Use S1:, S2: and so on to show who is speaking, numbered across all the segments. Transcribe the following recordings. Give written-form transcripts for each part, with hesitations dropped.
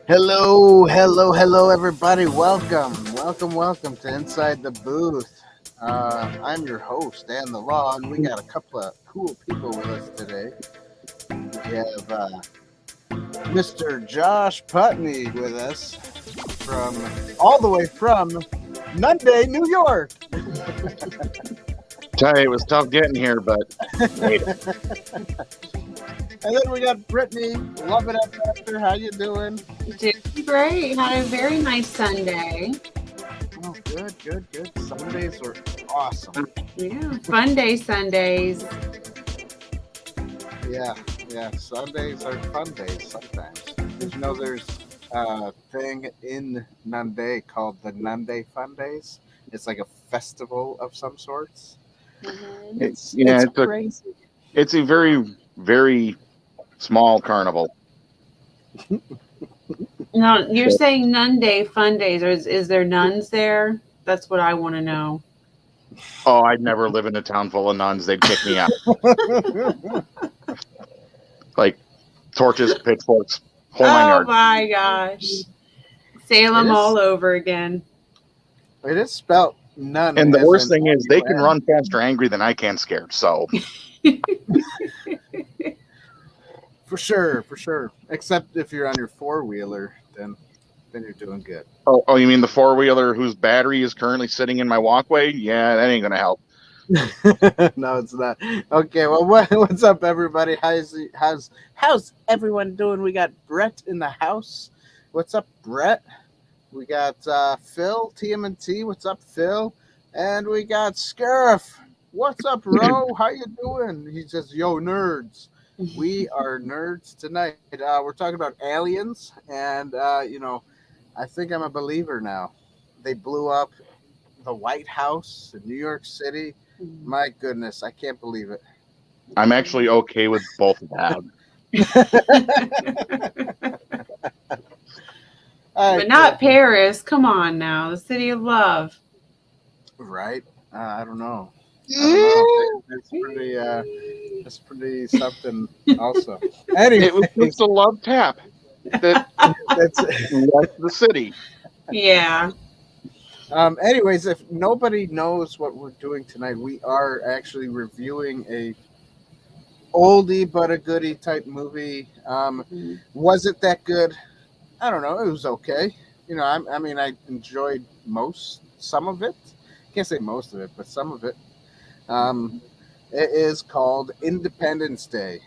S1: Hello, everybody. Welcome to Inside the Booth. I'm your host, Dan the Law, and we got a couple of cool people with us today. We have Mr. Josh Putney with us all the way from Nunday, New York.
S2: Tell you, it was tough getting here, but made it.
S1: And then we got Brittany, Love It Up After. How you doing?
S3: Doing great. Had a very nice Sunday.
S1: Oh, good. Sundays were awesome.
S3: Yeah, fun day Sundays.
S1: Yeah. Sundays are fun days sometimes. Did you know there's a thing in Nunday called the Nunday Fun Days? It's like a festival of some sorts.
S3: Mm-hmm.
S1: It's crazy.
S2: It's a very, very small carnival.
S3: No, you're saying Nun Day Fun Days, or is there nuns there? That's what I want to know.
S2: Oh, I'd never live in a town full of nuns. They'd kick me out. Like torches, pitchforks, whole nine yards.
S3: Oh my gosh. Salem all over again.
S1: It is spelled nun.
S2: And the worst thing is they can run faster angry than I can scared. So
S1: For sure. Except if you're on your four-wheeler, then you're doing good.
S2: Oh, you mean the four-wheeler whose battery is currently sitting in my walkway? Yeah, that ain't gonna help.
S1: No, it's not. Okay, well, what's up, everybody? How's everyone doing? We got Brett in the house. What's up, Brett? We got Phil, TMNT. What's up, Phil? And we got Scariff. What's up, Ro? How you doing? He says, yo, nerds. We are nerds tonight. We're talking about aliens, and, I think I'm a believer now. They blew up the White House in New York City. My goodness, I can't believe it.
S2: I'm actually okay with both of that.
S3: But not Paris. Come on now. The city of love.
S1: Right? I don't know. That's pretty something also. Anyway,
S2: It was just a love tap. That's the city.
S3: Yeah.
S1: Anyways, if nobody knows what we're doing tonight, we are actually reviewing a oldie but a goodie type movie. Was it that good? I don't know. It was okay. I enjoyed some of it. Can't say most of it, but some of it. It is called Independence Day.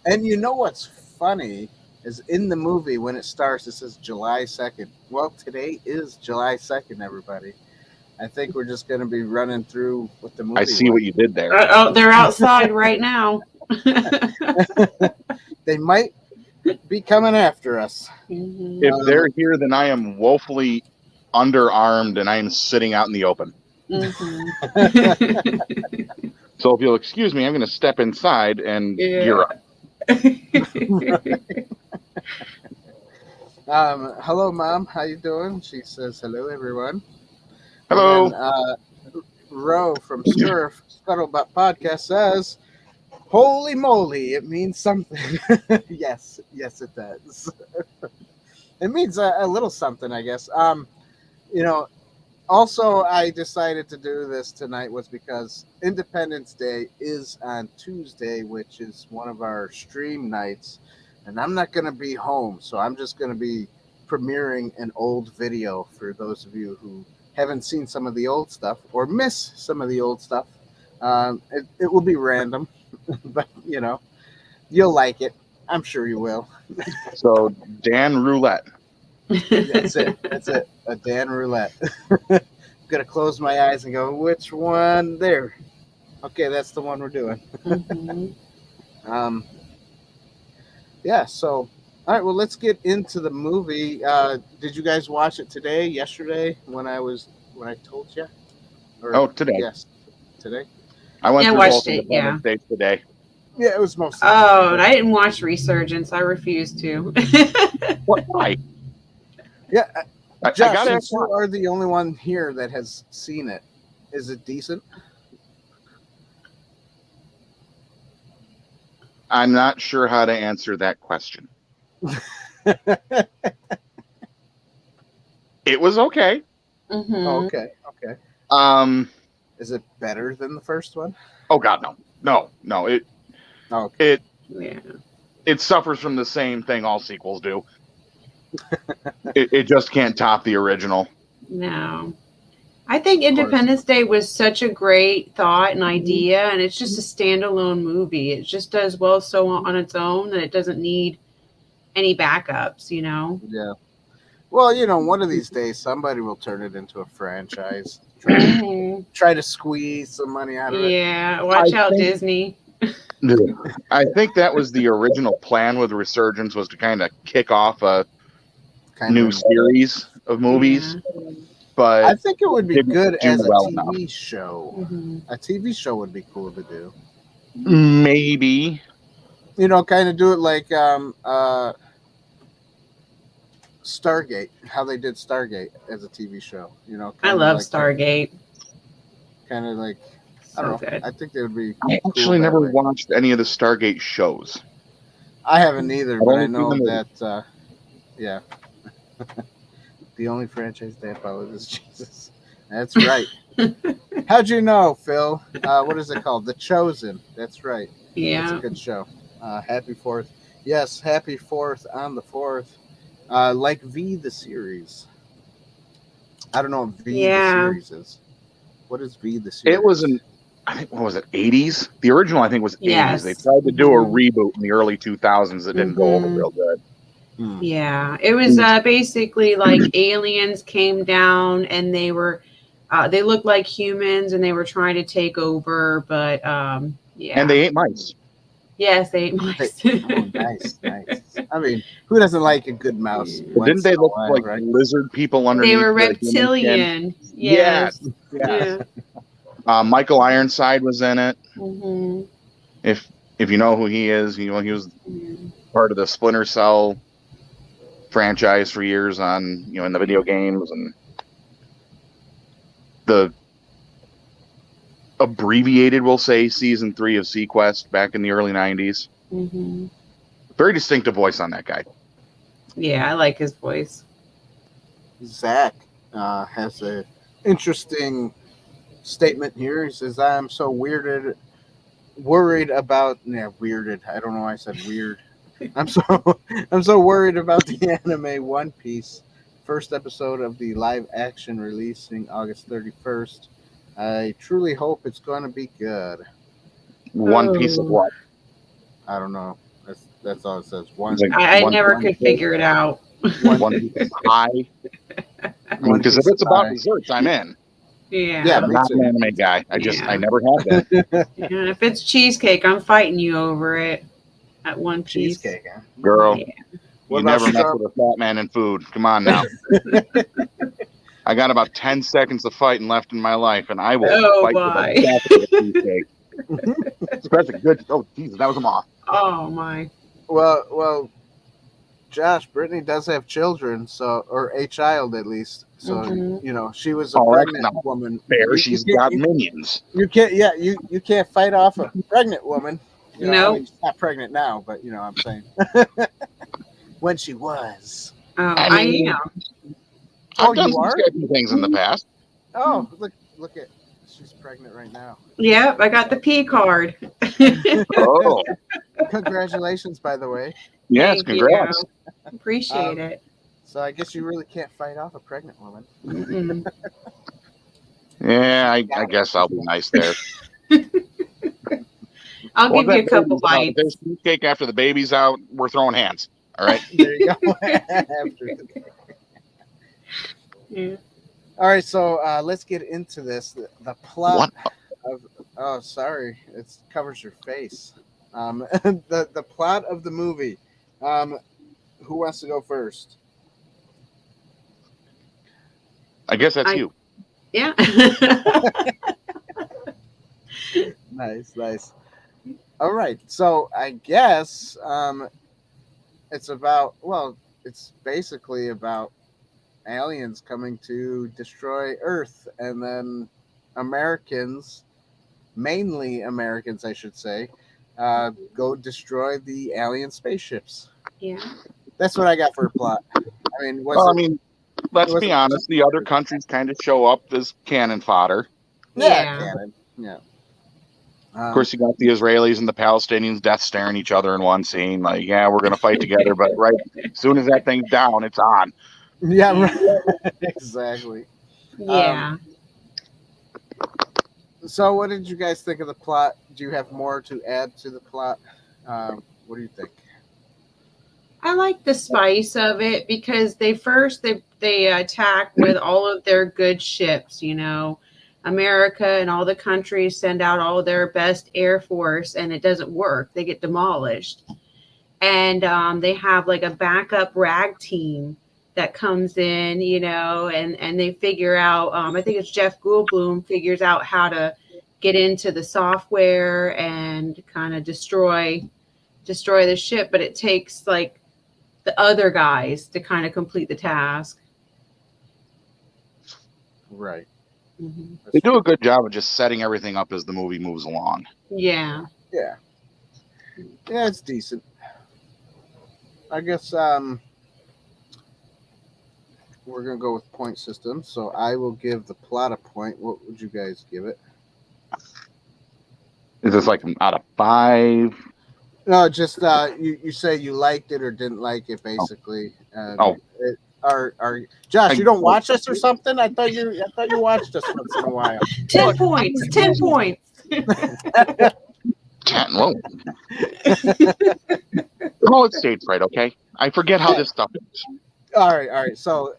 S1: And you know what's funny is in the movie when it starts, it says July 2nd. Well, today is July 2nd, everybody. I think we're just going to be running through what the movie
S2: I see what you did there.
S3: They're outside right now.
S1: They might be coming after us.
S3: Mm-hmm.
S2: If they're here, then I am woefully underarmed and I am sitting out in the open.
S3: Mm-hmm.
S2: So if you'll excuse me, I'm going to step inside and gear up.
S1: Hello, Mom. How you doing? She says, hello, everyone.
S2: Hello.
S1: And then, Ro from Scuttlebutt Podcast says, holy moly, it means something. Yes, it does. It means a little something, I guess. Also, I decided to do this tonight was because Independence Day is on Tuesday, which is one of our stream nights, and I'm not going to be home, so I'm just going to be premiering an old video for those of you who haven't seen some of the old stuff or miss some of the old stuff. It will be random, but, you'll like it. I'm sure you will.
S2: So, Dan Roulette.
S1: That's it. A Dan Roulette. I'm going to close my eyes and go, which one? There. Okay, that's the one we're doing.
S3: Mm-hmm.
S1: Yeah, so, all right, well, let's get into the movie. Did you guys watch it today, yesterday, when I told you?
S2: Today.
S1: Yes, today.
S2: I went through
S3: watched
S2: both
S3: it,
S2: Independence Days today.
S1: Yeah, it was mostly.
S3: Oh, I didn't watch Resurgence. I refuse to.
S2: Why?
S1: Yeah, Josh,
S2: I gotta
S1: since you are the only one here that has seen it, is it decent?
S2: I'm not sure how to answer that question. It was okay.
S3: Mm-hmm.
S1: Oh, okay. Is it better than the first one?
S2: Oh God, no.
S1: Okay.
S2: It suffers from the same thing all sequels do. it just can't top the original.
S3: No. I think Independence Day was such a great thought and idea, and it's just a standalone movie. It just does well so on its own that it doesn't need any backups, you know?
S1: Yeah. Well, one of these days somebody will turn it into a franchise. Try to squeeze some money out of it.
S3: Yeah, watch out, Disney.
S2: I think that was the original plan with Resurgence, was to kind of kick off a new series of movies.
S3: Yeah.
S2: But
S1: I think it would be good as a TV
S2: enough.
S1: show.
S3: Mm-hmm.
S1: A TV show would be cool to do.
S2: Maybe.
S1: Kind of do it like Stargate, how they did Stargate as a TV show.
S3: I love like Stargate.
S1: Kind of like, I don't know. Good. I think they would be.
S2: I actually never watched any of the Stargate shows.
S1: I haven't either, but I know that. Yeah. The only franchise they followed is Jesus. That's right. How'd you know, Phil? What is it called? The Chosen. That's right.
S3: Yeah.
S1: It's a good show. Happy 4th. Yes, happy 4th on the 4th. Like V the series. I don't know what V the series is. What is V the series?
S2: It was I think, what was it, 80s? The original, I think, was 80s.
S3: Yes.
S2: They tried to do a reboot in the early 2000s that didn't go over real good.
S3: Yeah, it was basically like aliens came down and they were, they looked like humans and they were trying to take over, but yeah.
S2: And they ate mice.
S3: Yes, they ate mice.
S1: Nice. I mean, who doesn't like a good mouse?
S2: Didn't they look like lizard people underneath?
S3: They were reptilian. Yes.
S1: Yeah.
S2: Michael Ironside was in it.
S3: Mm-hmm.
S2: If you know who he is, he was part of the Splinter Cell franchise for years on in the video games, and the abbreviated, we'll say, season 3 of Sequest back in the early 90s.
S3: Mm-hmm.
S2: Very distinctive voice on that guy.
S3: Yeah, I like his voice.
S1: Zach has an interesting statement here. He says, I'm so worried about weirded. I don't know why I said weird. I'm so worried about the anime One Piece first episode of the live action releasing August 31st. I truly hope it's going to be good.
S2: One piece of what?
S1: I don't know. That's all it says.
S3: I never could figure it out.
S2: One piece of pie. Because if it's about desserts, I'm in.
S3: Yeah,
S2: I'm not an anime guy. I never have been.
S3: Yeah, if it's cheesecake, I'm fighting you over it. At One Piece.
S1: Cheesecake, huh?
S2: Girl, you never mess with a fat man in food. Come on now. I got about 10 seconds of fighting left in my life, and I will fight with a cheesecake. Especially good. Oh, Jesus, that was a moth.
S3: Oh, my.
S1: Well, Josh, Brittany does have children, or a child at least. So she was a pregnant woman.
S2: Fair, she's got minions.
S1: You can't. Yeah, you can't fight off a pregnant woman.
S3: No,
S1: I mean, she's not pregnant now, but I'm saying when she was.
S3: Oh, I am.
S2: I've done some sketchy things in the past.
S1: Oh, look at, she's pregnant right now.
S3: Yep, I got the P card.
S2: Oh,
S1: congratulations, by the way.
S2: Yes,
S3: Thank
S2: congrats.
S3: You. Appreciate it.
S1: So I guess you really can't fight off a pregnant woman.
S2: Yeah, I guess I'll be nice there.
S3: I'll give you a couple bites.
S2: If there's cheesecake after the baby's out, we're throwing hands. All right.
S1: There you go. Yeah. All right, so let's get into this. The plot of. Oh, sorry, it covers your face. The plot of the movie. Who wants to go first?
S2: I guess that's you.
S3: Yeah.
S1: Nice. All right, so I guess it's basically about aliens coming to destroy Earth, and then Americans, mainly Americans, I should say, go destroy the alien spaceships.
S3: Yeah.
S1: That's what I got for a plot. I mean,
S2: let's be honest, the other countries kind of show up as cannon fodder.
S1: Yeah, cannon. Yeah.
S2: Of course, you got the Israelis and the Palestinians death staring each other in one scene. Like, yeah, we're going to fight together, but right as soon as that thing's down, it's on.
S1: Yeah, right. Exactly.
S3: Yeah.
S1: So, what did you guys think of the plot? Do you have more to add to the plot? What do you think?
S3: I like the spice of it because they attack with all of their good ships, you know. America and all the countries send out all their best air force and it doesn't work. They get demolished. And they have like a backup rag team that comes in, you know, and they figure out, I think it's Jeff Goldblum figures out how to get into the software and kind of destroy the ship. But it takes like the other guys to kind of complete the task.
S1: Right.
S3: Mm-hmm.
S2: They do a good job of just setting everything up as the movie moves along.
S3: Yeah.
S1: Yeah. Yeah, it's decent. I guess we're gonna go with point system. So I will give the plot a point. What would you guys give it?
S2: Is this like out of 5?
S1: No, just you say you liked it or didn't like it, basically. Josh, you don't watch us or something? I thought you watched us once in a while.
S3: 10 points. 10 points.
S2: 10. Whoa. Call it stage fright, okay? I forget how this stuff is.
S1: All right. So,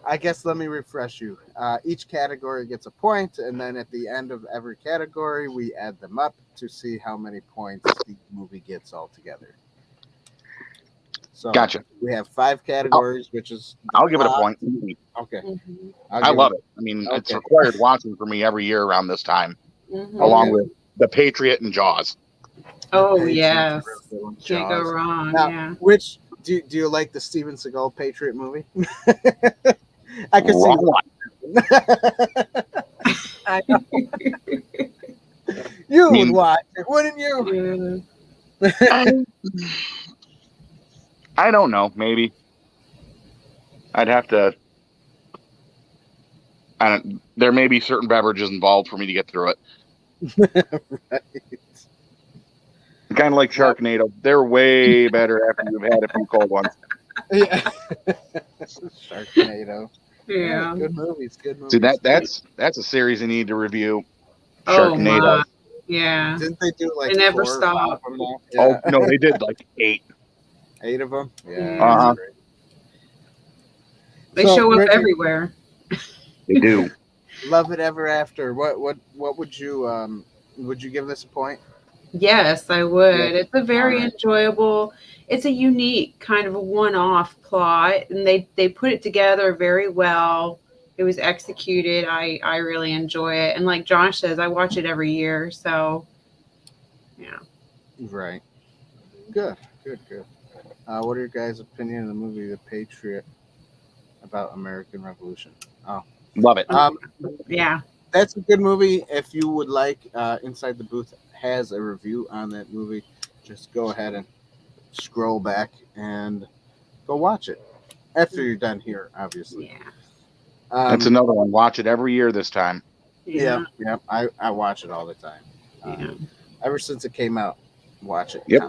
S1: I guess let me refresh you. Each category gets a point, and then at the end of every category, we add them up to see how many points the movie gets altogether. So
S2: gotcha.
S1: We have 5 categories, which is...
S2: I'll give it a point.
S1: Okay.
S3: Mm-hmm.
S2: I love it. I mean, it's required watching for me every year around this time,
S3: Mm-hmm.
S2: along with The Patriot and Jaws.
S3: Oh, yes. Can't go wrong.
S1: Now,
S3: yeah.
S1: Which... Do you like the Steven Seagal Patriot movie? I could see you would watch it, wouldn't you?
S2: I don't know. Maybe I'd have to. There may be certain beverages involved for me to get through it.
S1: Right.
S2: Kind of like Sharknado. They're way better after you've had a few cold ones.
S1: Yeah. Sharknado.
S3: Yeah.
S1: Good movies.
S2: See, that's a series I need to review.
S3: Oh,
S2: Sharknado.
S3: my. Yeah.
S1: Didn't they do like
S3: They never
S1: 4 or 5
S3: stop.
S1: of them now?
S2: Oh no, they did like 8.
S1: 8 of them. Yeah.
S2: Uh-huh.
S3: They show up everywhere.
S2: They do.
S1: Love It Ever After. What would you give this a point?
S3: Yes, I would.
S1: Yeah.
S3: It's a very enjoyable. It's a unique kind of a one-off plot, and they put it together very well. It was executed. I really enjoy it, and like Josh says, I watch it every year. So, yeah.
S1: Right. Good. What are your guys' opinion of the movie The Patriot about American Revolution? Oh,
S2: love it.
S3: Yeah,
S1: that's a good movie. If you would like, Inside the Booth has a review on that movie. Just go ahead and scroll back and go watch it after you're done here, obviously.
S3: Yeah.
S2: That's another one. Watch it every year this time.
S1: Yeah. I watch it all the time. Ever since it came out, watch it.
S2: Yep.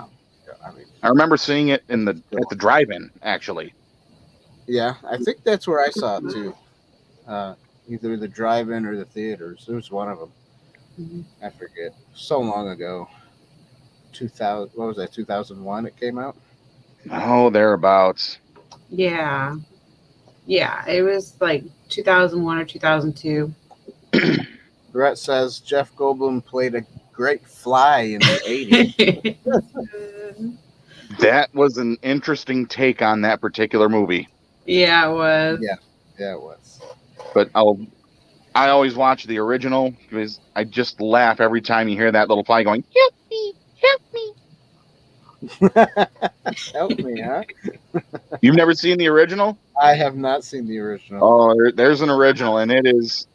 S1: I
S2: remember seeing it at the drive-in, actually.
S1: Yeah, I think that's where I saw it too. Either the drive-in or the theaters. It was one of them.
S3: Mm-hmm.
S1: I forget. So long ago. 2000. What was that? 2001. It came out.
S2: Oh, thereabouts.
S3: Yeah. It was like 2001 or 2002.
S1: Brett says Jeff Goldblum played a great fly in the 80s.
S2: That was an interesting take on that particular movie.
S3: Yeah, it was.
S1: Yeah, it was.
S2: But I always watch the original because I just laugh every time you hear that little fly going, "Help me, help me."
S1: Help me, huh?
S2: You've never seen the original?
S1: I have not seen the original.
S2: Oh, there's an original, and it is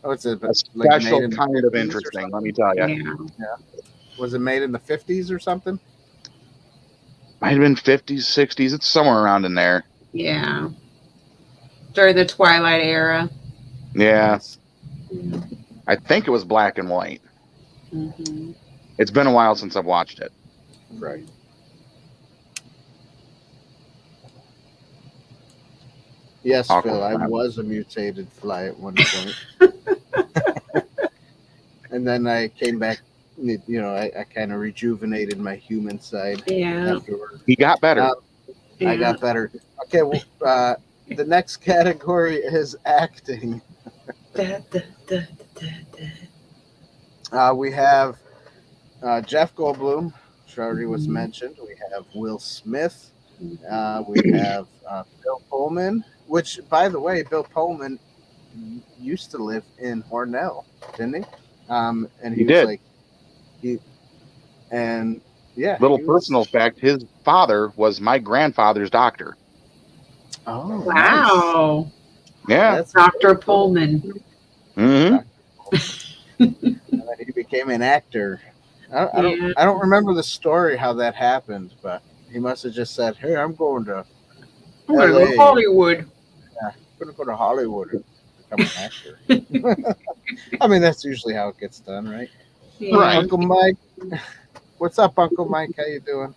S1: it's a
S2: special kind of interesting, let me tell you.
S1: Yeah. Was it made in the 50s or something?
S2: Might have been 50s, 60s. It's somewhere around in there.
S3: Yeah. during the Twilight era.
S2: Yeah. I think it was black and white.
S3: Mm-hmm.
S2: It's been a while since I've watched it.
S1: Right. Yes, Phil, I was a mutated fly at one point. And then I came back, you know, I kind of rejuvenated my human side afterwards.
S2: He got better.
S1: I got better. Okay, well, the next category is acting. We have Jeff Goldblum, which already was mentioned. We have Will Smith. We have Bill Pullman, which, by the way, Bill Pullman used to live in Hornell, didn't he? And he was
S2: did.
S1: Like,
S2: Little personal fact: his father was my grandfather's doctor.
S1: Oh,
S3: wow!
S1: Nice.
S2: Yeah,
S3: that's Dr. Pullman.
S2: Mm-hmm.
S1: And then he became an actor. I don't remember the story how that happened, but he must have just said, "Hey, I'm going to
S3: Hollywood.
S1: Yeah, I'm going to go to Hollywood and become an actor." I mean, that's usually how it gets done, right?
S3: Yeah.
S2: Right.
S1: Uncle Mike, what's up, Uncle Mike? How you doing?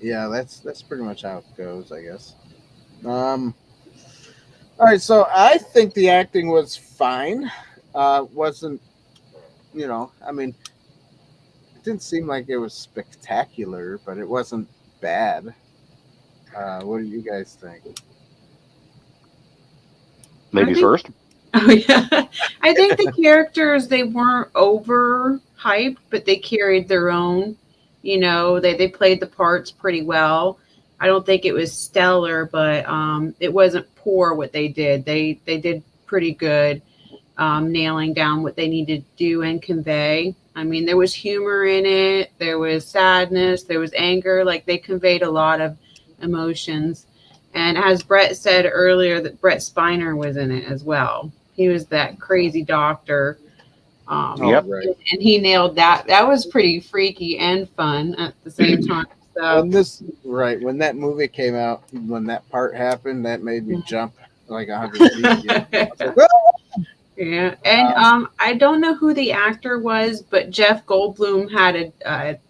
S1: Yeah, that's pretty much how it goes, I guess. All right, so I think the acting was fine. Wasn't, you know, I mean, it didn't seem like it was spectacular, but it wasn't bad. What do you guys think?
S2: Ladies first.
S3: Oh yeah, I think the characters, they weren't over hyped, but they carried their own. You know, they played the parts pretty well. I don't think it was stellar, but it wasn't poor what they did. They did pretty good, nailing down what they needed to do and convey. I mean, there was humor in it. There was sadness. There was anger. Like, they conveyed a lot of emotions. And as Brett said earlier, that Brett Spiner was in it as well. He was that crazy doctor.
S2: Yep.
S1: Right.
S3: And he nailed that. That was pretty freaky and fun at the same time. So
S1: When that movie came out, when that part happened, that made me jump like 100 feet. Yeah. I was like, "Ah!"
S3: Yeah, and I don't know who the actor was, but Jeff Goldblum had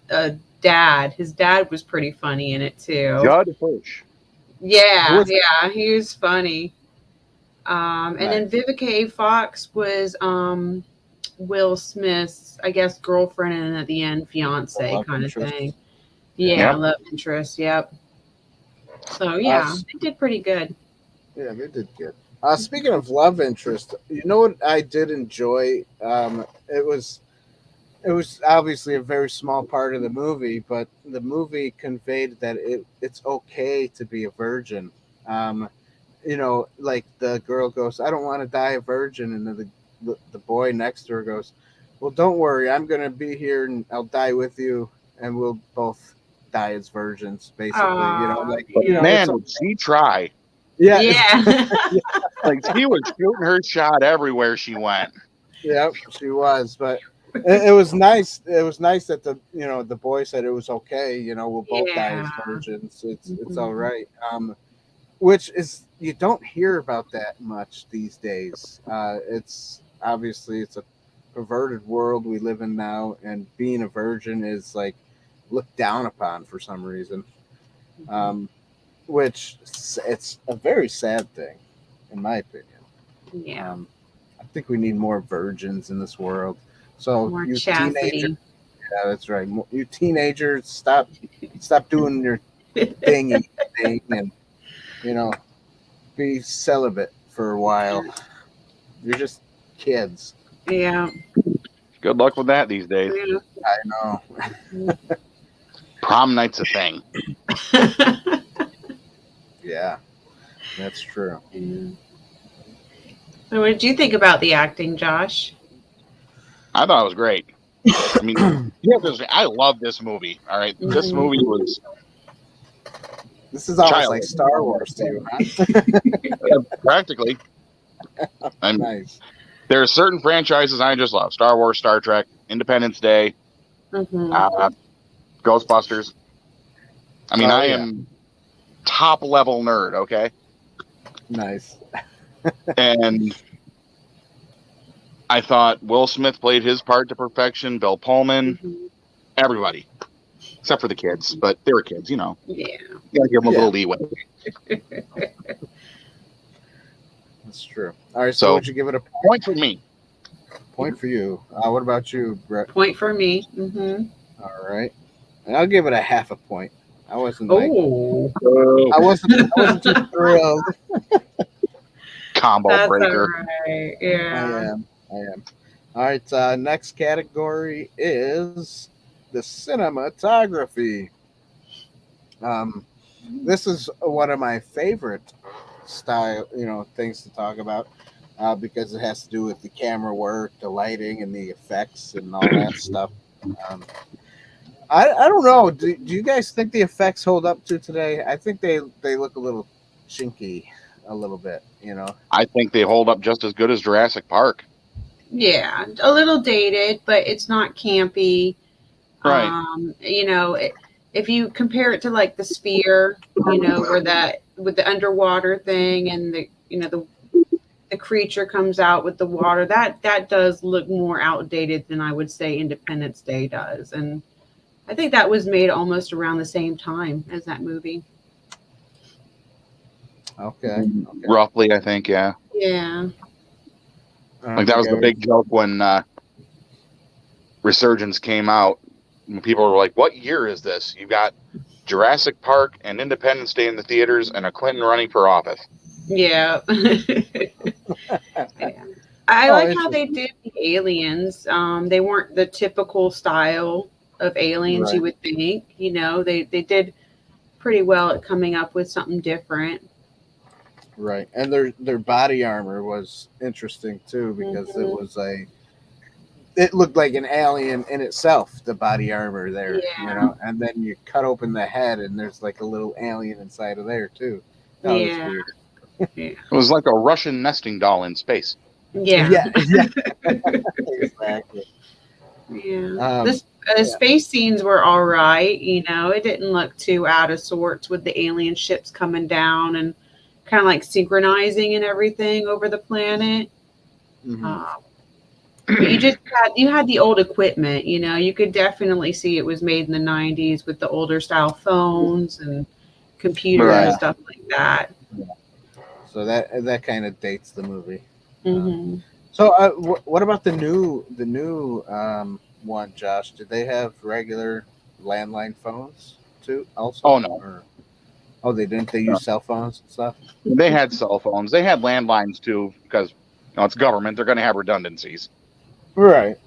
S3: a dad. His dad was pretty funny in it too.
S2: Judd Hirsch.
S3: Yeah, he was funny. And then Vivica A. Fox was Will Smith's, I guess, girlfriend, and at the end, fiance kind of thing. Yeah,
S2: Yep.
S3: love interest. Yep. So yeah, they did pretty good.
S1: Yeah, they did good. Speaking of love interest, you know what I did enjoy? It was obviously a very small part of the movie, but the movie conveyed that it's okay to be a virgin. You know, like the girl goes, "I don't want to die a virgin," and then the boy next to her goes, "Well, don't worry, I'm gonna be here and I'll die with you, and we'll both die as virgins." Basically, you know, like,
S2: But
S1: you know,
S2: man, would she try?
S1: Yeah.
S2: Like, she was shooting her shot everywhere she went.
S1: Yeah, she was, but it was nice. It was nice that the boy said it was okay. You know, we'll both die as virgins. It's all right. Which is, you don't hear about that much these days. It's obviously it's a perverted world we live in now, and being a virgin is like looked down upon for some reason. Which it's a very sad thing, in my opinion.
S3: Yeah.
S1: I think we need more virgins in this world. So
S3: more
S1: you
S3: chastity.
S1: teenagers, yeah, that's right. You teenagers, stop doing your thingy thing, and be celibate for a while. You're just kids.
S3: Yeah.
S2: Good luck with that these days.
S3: Yeah.
S1: I know.
S2: Prom night's a thing.
S1: Yeah, that's true.
S3: Yeah. So what did you think about the acting, Josh?
S2: I thought it was great. I mean, I love this movie. All right, this movie was.
S1: This is almost like Star Wars to you, huh?
S2: Practically.
S1: Nice.
S2: There are certain franchises I just love: Star Wars, Star Trek, Independence Day, Ghostbusters. I mean, top level nerd. Okay.
S1: Nice.
S2: And I thought Will Smith played his part to perfection. Bill Pullman, everybody, except for the kids, but they were kids, you know.
S3: Yeah.
S2: You gotta give them a little leeway.
S1: That's true. All right, so would you give it a
S2: point for me?
S1: Point for you. What about you, Brett?
S3: Point for me.
S1: All right, and I'll give it a half a point. I wasn't. I wasn't too thrilled.
S2: Combo
S3: That's
S2: breaker.
S3: All right. Yeah.
S1: I am. All right. Next category is the cinematography. This is one of my favorite style, things to talk about, because it has to do with the camera work, the lighting, and the effects and all that stuff. I don't know. Do you guys think the effects hold up to today? I think they look a little chinky, a little bit.
S2: I think they hold up just as good as Jurassic Park.
S3: Yeah, a little dated, but it's not campy.
S2: Right.
S3: If you compare it to like the Sphere, where that with the underwater thing and the creature comes out with the water, that does look more outdated than I would say Independence Day does. And I think that was made almost around the same time as that movie.
S1: Okay.
S2: Roughly, I think, yeah.
S3: Yeah.
S2: Like that was the big joke when Resurgence came out. People were like, "What year is this? You got Jurassic Park and Independence Day in the theaters, and a Clinton running for office."
S3: Yeah. I like how they did the aliens. They weren't the typical style of aliens you would think. They did pretty well at coming up with something different.
S1: Right, and their body armor was interesting too, because it looked like an alien in itself, the body armor there, and then you cut open the head and there's like a little alien inside of there too. That was weird.
S2: It was like a Russian nesting doll in space.
S3: Yeah.
S1: Exactly.
S3: Yeah. The space scenes were all right. It didn't look too out of sorts with the alien ships coming down and kind of like synchronizing and everything over the planet. But you had the old equipment. You could definitely see it was made in the 90s with the older style phones and computers and stuff like that.
S1: So that kind of dates the movie. So what about the new one, Josh? Did they have regular landline phones too also?
S2: Oh no.
S1: They didn't? They use cell phones and stuff?
S2: They had cell phones. They had landlines too, because it's government. They're going to have redundancies.
S1: Right.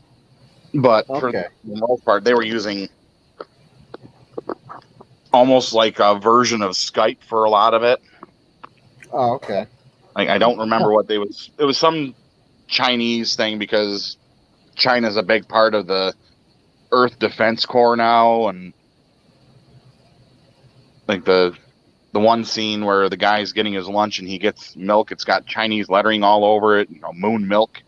S2: But for the most part, they were using almost like a version of Skype for a lot of it.
S1: Oh, okay.
S2: Like, I don't remember what it was some Chinese thing, because China's a big part of the Earth Defense Corps now, and like the one scene where the guy's getting his lunch and he gets milk, it's got Chinese lettering all over it, moon milk.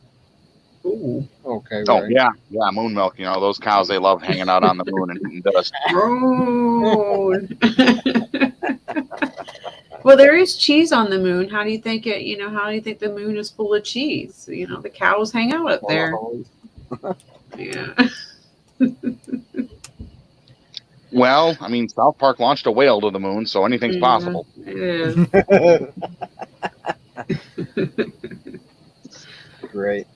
S1: Ooh. Okay.
S2: Oh, right. Yeah, moon milk. Those cows, they love hanging out on the moon and eating dust.
S3: Well, there is cheese on the moon. How do you think how do you think the moon is full of cheese? The cows hang out up there. Yeah.
S2: Well, I mean, South Park launched a whale to the moon, so anything's possible.
S3: It is.
S1: Great.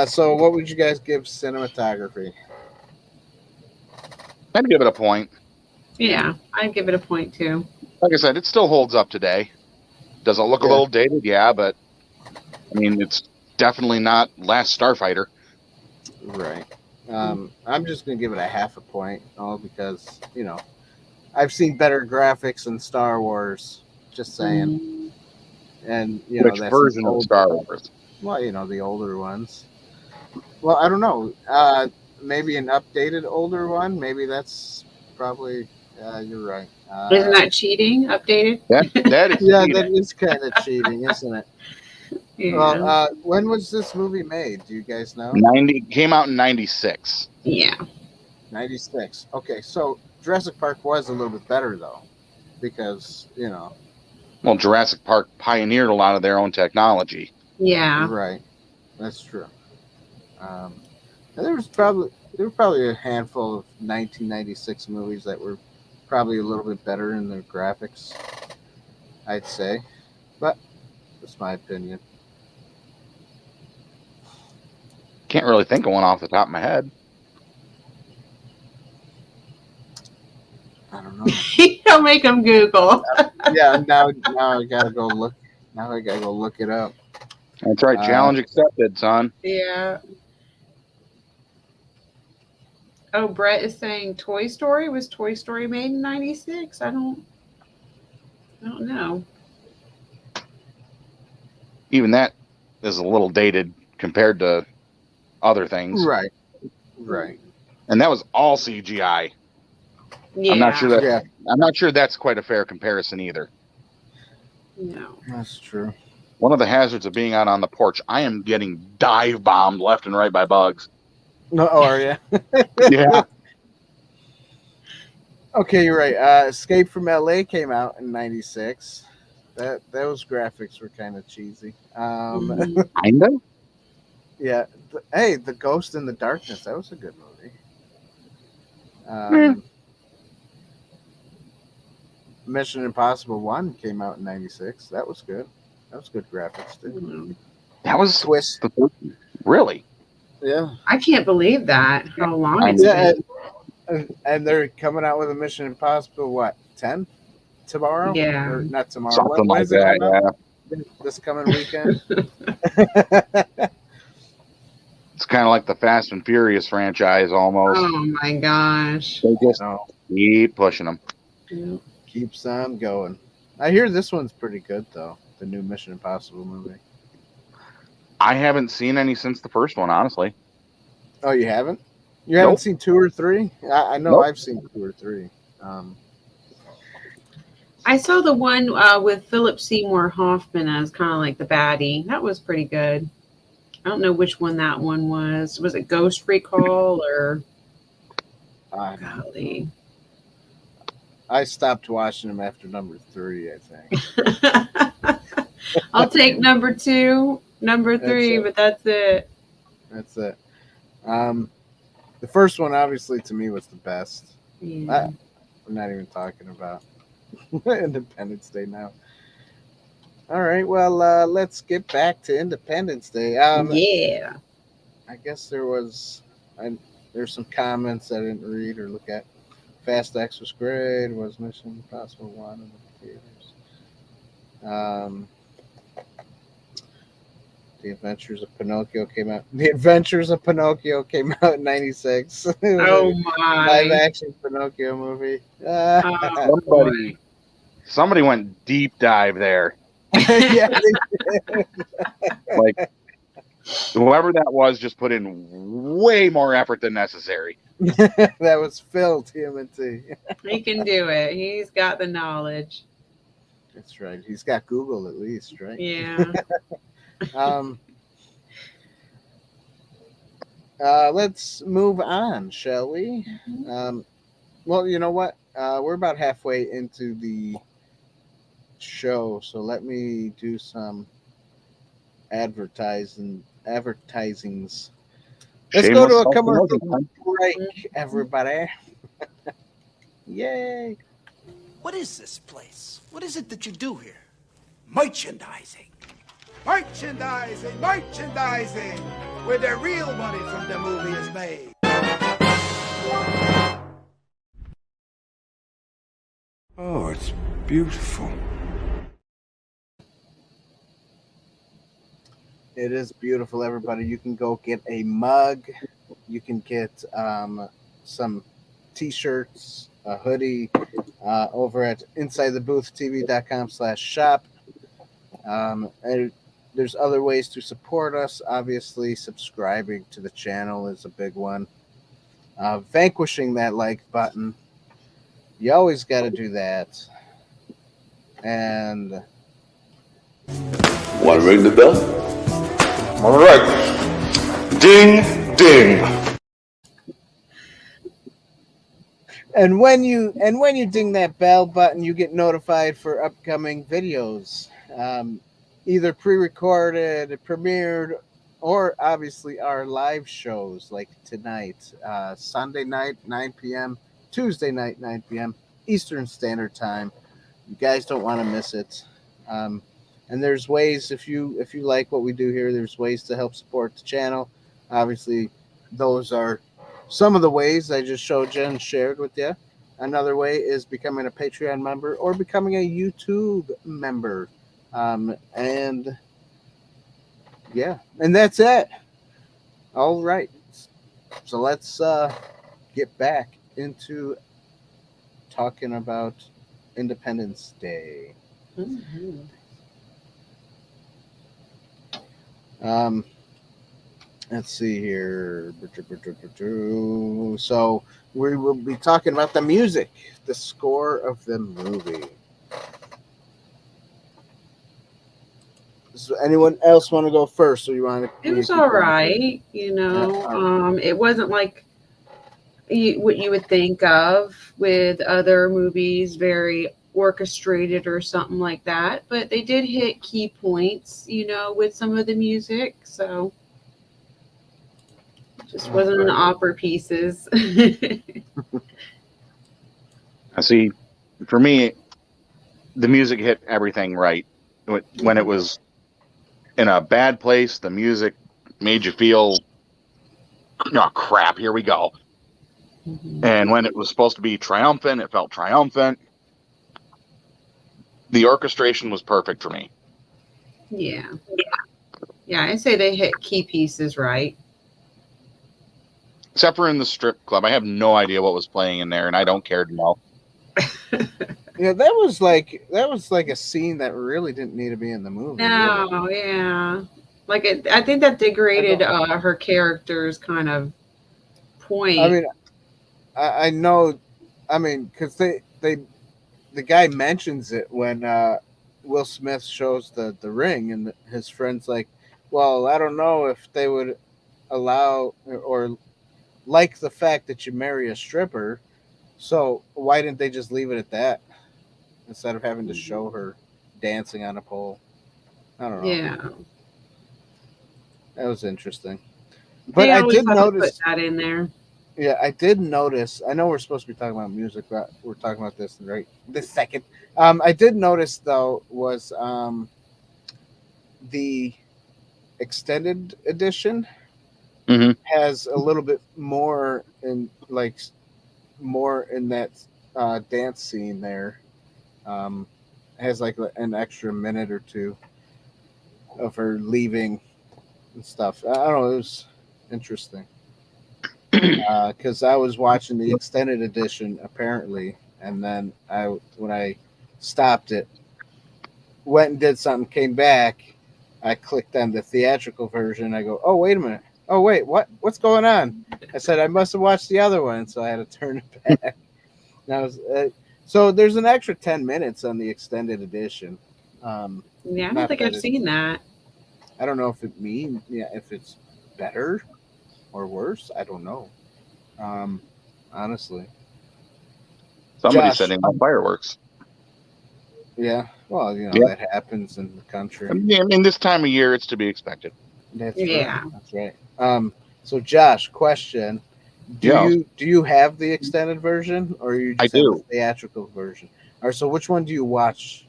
S1: So what would you guys give cinematography?
S2: I'd give it a point.
S3: Yeah, I'd give it a point too.
S2: Like I said, it still holds up today. Does it look a little dated? Yeah, but I mean, it's definitely not Last Starfighter.
S1: Right. I'm just going to give it a half a point, because, I've seen better graphics in Star Wars, just saying. And,
S2: Which version of Star Wars?
S1: Well, the older ones. Well, I don't know. Maybe an updated older one. Maybe that's probably, you're right.
S3: Isn't that cheating? Updated?
S2: That is
S1: cheating. That is kind of cheating, isn't it?
S3: Yeah.
S1: Well, when was this movie made? Do you guys know?
S2: Came out in 96.
S3: Yeah.
S1: 96. Okay, so Jurassic Park was a little bit better, though. because, you know.
S2: Well, Jurassic Park pioneered a lot of their own technology.
S3: Yeah.
S1: Right. That's true. And there were probably a handful of 1996 movies that were probably a little bit better in their graphics, I'd say. But that's my opinion.
S2: Can't really think of one off the top of my head.
S1: I don't know.
S3: Don't make them Google.
S1: Yeah, now I gotta go look. Now I gotta go look it up.
S2: That's right. Challenge accepted, son.
S3: Yeah. Oh, Brett is saying Toy Story. Was Toy Story made in 96? I don't know.
S2: Even that is a little dated compared to other things.
S1: Right. Right.
S2: And that was all CGI.
S3: Yeah.
S2: I'm not sure that's quite a fair comparison either.
S3: No.
S1: That's true.
S2: One of the hazards of being out on the porch, I am getting dive bombed left and right by bugs.
S1: No, are you?
S2: Yeah.
S1: Okay, you're right. Escape from LA came out in 96. Those graphics were kind of cheesy.
S2: Kinda?
S1: Yeah. Hey, The Ghost in the Darkness. That was a good movie. Mission Impossible 1 came out in 96. That was good. That was good graphics, too.
S2: That was
S1: Twist.
S2: Really?
S1: Yeah.
S3: I can't believe that. How long it's been.
S1: And they're coming out with a Mission Impossible, what, 10 tomorrow?
S3: Yeah.
S1: Or not tomorrow.
S2: Something
S1: When
S2: like
S1: is it
S2: that,
S1: coming out?
S2: yeah.
S1: This coming weekend?
S2: It's kind of like the Fast and Furious franchise almost.
S3: Oh my gosh.
S2: They just keep pushing them.
S3: Yeah.
S1: Keeps on going. I hear this one's pretty good, though. The new Mission Impossible movie.
S2: I haven't seen any since the first one, honestly.
S1: Oh, you haven't? You haven't seen 2 or 3? I know
S2: Nope.
S1: I've seen 2 or 3.
S3: I saw the one with Philip Seymour Hoffman as kind of like the baddie. That was pretty good. I don't know which one that one was. Was it Ghost Recall or? Golly.
S1: I stopped watching them after number 3, I think.
S3: I'll take number 2, number 3, but that's it.
S1: That's it. The first one, obviously, to me, was the best.
S3: Yeah.
S1: I'm not even talking about Independence Day now. All right, well, let's get back to Independence Day.
S3: Yeah.
S1: I guess there's some comments I didn't read or look at. Fast X was great. Was Mission Impossible 1 in the theaters. The Adventures of Pinocchio came out. The Adventures of Pinocchio came out in 96.
S3: Oh my.
S1: Live action Pinocchio movie.
S2: Somebody went deep dive there.
S1: Yeah,
S2: Like, whoever that was just put in way more effort than necessary.
S1: that was Phil TMNT.
S3: He can do it. He's got the knowledge.
S1: That's right. He's got Google at least, right?
S3: Yeah.
S1: Let's move on, shall we? Well, you know what? We're about halfway into the show, so let me do some advertisings. Let's go to a commercial break, everybody. Yay.
S4: What is this place? What is it that you do here? Merchandising. Merchandising, merchandising, where the real money from the movie is made.
S5: Oh, it's beautiful.
S1: It is beautiful, everybody. You can go get a mug. You can get some t-shirts, a hoodie over at insidetheboothtv.com/shop. And there's other ways to support us. Obviously, subscribing to the channel is a big one. Vanquishing that like button. You always got to do that. And
S5: Want to ring the bell? All right. Ding, ding.
S1: And when you ding that bell button, you get notified for upcoming videos, either pre-recorded, premiered, or obviously our live shows like tonight, Sunday night 9 p.m., Tuesday night 9 p.m. Eastern Standard Time. You guys don't want to miss it. And there's ways, if you like what we do here, there's ways to help support the channel. Obviously, those are some of the ways I just showed you and shared with you. Another way is becoming a Patreon member or becoming a YouTube member. And yeah, and that's it. All right. So let's get back into talking about Independence Day.
S3: Mm-hmm.
S1: Let's see here. So we will be talking about the music, the score of the movie. Does anyone else want to go first, or you want to?
S3: It was all right, you know. It wasn't like what you would think of with other movies, very orchestrated or something like that. But they did hit key points, you know, with some of the music. So it just wasn't an opera pieces.
S2: I see. For me, the music hit everything right. When it was in a bad place, the music made you feel, oh crap, here we go.
S3: Mm-hmm.
S2: And when it was supposed to be triumphant, it felt triumphant. The orchestration was perfect for me.
S3: Yeah. I'd say they hit key pieces right.
S2: Except for in the strip club. I have no idea what was playing in there, and I don't care to know.
S1: Yeah, that was like a scene that really didn't need to be in the movie.
S3: No,
S1: really.
S3: yeah. Like I think that degraded her character's kind of point.
S1: I mean, I know. I mean, because the guy mentions it when Will Smith shows the ring, and his friend's like, "Well, I don't know if they would allow or like the fact that you marry a stripper. So why didn't they just leave it at that instead of having to show her dancing on a pole?" I don't know.
S3: Yeah,
S1: that was interesting. But
S3: they
S1: I
S3: always
S1: did
S3: have to
S1: notice
S3: put that in there.
S1: Yeah, I did notice. I know we're supposed to be talking about music, but we're talking about this right this second. I did notice though was the extended edition has a little bit more in that dance scene there. Has like an extra minute or two of her leaving and stuff. I don't know. It was interesting. Because I was watching the extended edition apparently, and then when I stopped it, went and did something, came back, I clicked on the theatrical version. I go, oh wait a minute, oh wait, what's going on? I said I must have watched the other one, so I had to turn it back. So there's an extra 10 minutes on the extended edition.
S3: Yeah, I don't think I've seen that.
S1: I don't know if if it's better or worse. I don't know. Honestly.
S2: Somebody's setting off fireworks.
S1: Yeah. Well, that happens in the country.
S2: I mean, this time of year, it's to be expected.
S1: That's right. That's right. So Josh, question. Do you have the extended version or you just have the theatrical version? All right, so which one do you watch?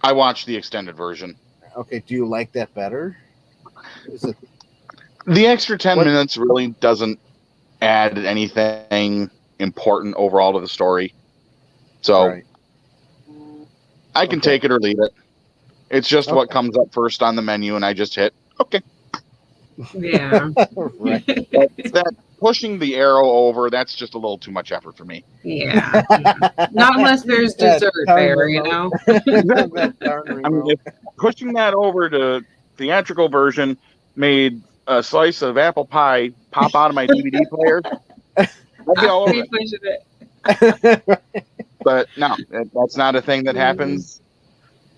S2: I watch the extended version.
S1: Okay, do you like that better?
S2: The extra 10 minutes really doesn't add anything important overall to the story. So I can take it or leave it. It's just what comes up first on the menu, and I just hit okay.
S3: Yeah.
S1: Right.
S2: That pushing the arrow over, that's just a little too much effort for me.
S3: Yeah. Not unless there's dessert there, you know?
S2: I mean, if pushing that over to theatrical version made a slice of apple pie pop out of my DVD player, I'd be all over it. But no, that's not a thing that happens.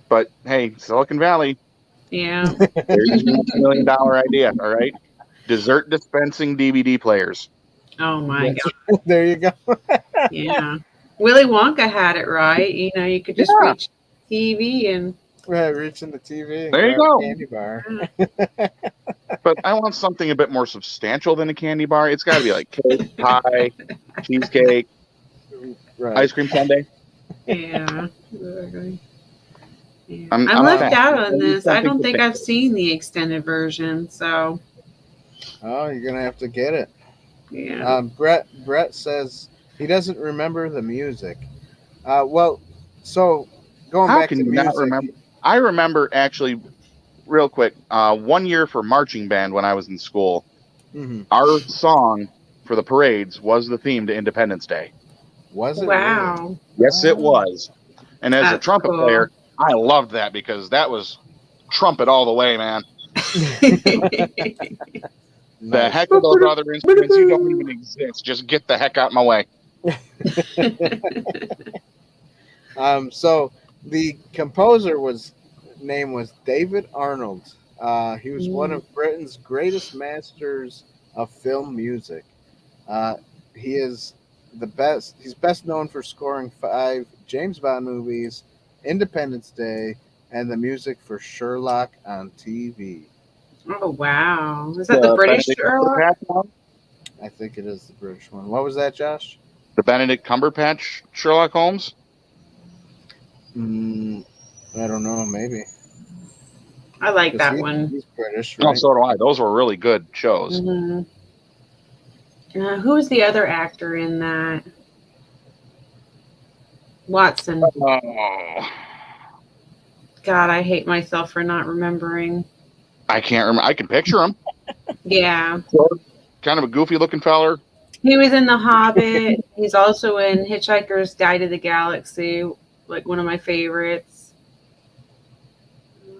S2: But hey, Silicon Valley.
S3: Yeah.
S2: There's a $1 million idea, all right? Dessert dispensing DVD players.
S3: Oh my
S1: Yes.
S3: god.
S1: There you go.
S3: Yeah. Willy Wonka had it right. You know, you could just
S2: Yeah.
S3: reach TV and
S1: Right, reaching the TV and
S2: There you
S1: grab
S2: go.
S1: a candy bar.
S2: But I want something a bit more substantial than a candy bar. It's got to be like cake, pie, cheesecake,
S1: Right.
S2: ice cream sundae.
S3: yeah. Exactly. Yeah.
S2: I'm
S3: I'm
S2: a
S3: left
S2: fan.
S3: out
S2: I
S3: on
S2: need
S3: this. I
S2: something
S3: don't think I've
S2: substantial.
S3: seen the extended version, so
S1: Oh, you're gonna have to get it.
S3: yeah.
S1: Brett says he doesn't remember the music. Well, so going
S2: How
S1: back
S2: can
S1: to
S2: you not
S1: music,
S2: remember? I remember actually, real quick, 1 year for marching band when I was in school.
S1: mhm.
S2: Our song for the parades was the theme to Independence Day.
S1: Was it
S3: Wow.
S2: Yes, it
S1: Wow.
S2: was. And as a
S3: That's
S2: trumpet
S3: cool.
S2: player, I loved that because that was trumpet all the way, man.
S1: really?
S2: The
S1: Nice.
S2: heck with those other instruments, you don't even exist. Just get the heck out of my way.
S1: So the composer name was David Arnold. He was one of Britain's greatest masters of film music. He is the best. He's best known for scoring 5 James Bond movies, Independence Day, and the music for Sherlock on TV.
S3: Oh wow. Is that the British
S2: Benedict
S3: Sherlock?
S2: Cumberbatch one?
S1: I think it is the British one. What was that, Josh?
S2: The Benedict Cumberbatch Sherlock Holmes?
S1: I don't know. Maybe.
S3: I like
S1: 'Cause
S3: that
S1: he-
S3: one.
S1: He's British,
S2: Oh,
S1: right?
S2: so do I. Those were really good shows.
S3: Mhm. Who was the other actor in that? Watson.
S2: Oh,
S3: God, I hate myself for not remembering.
S2: I can't remember. I can picture him.
S3: Yeah.
S2: Kind of a goofy looking feller.
S3: He was in The Hobbit. He's also in Hitchhiker's Guide to the Galaxy, like one of my favorites.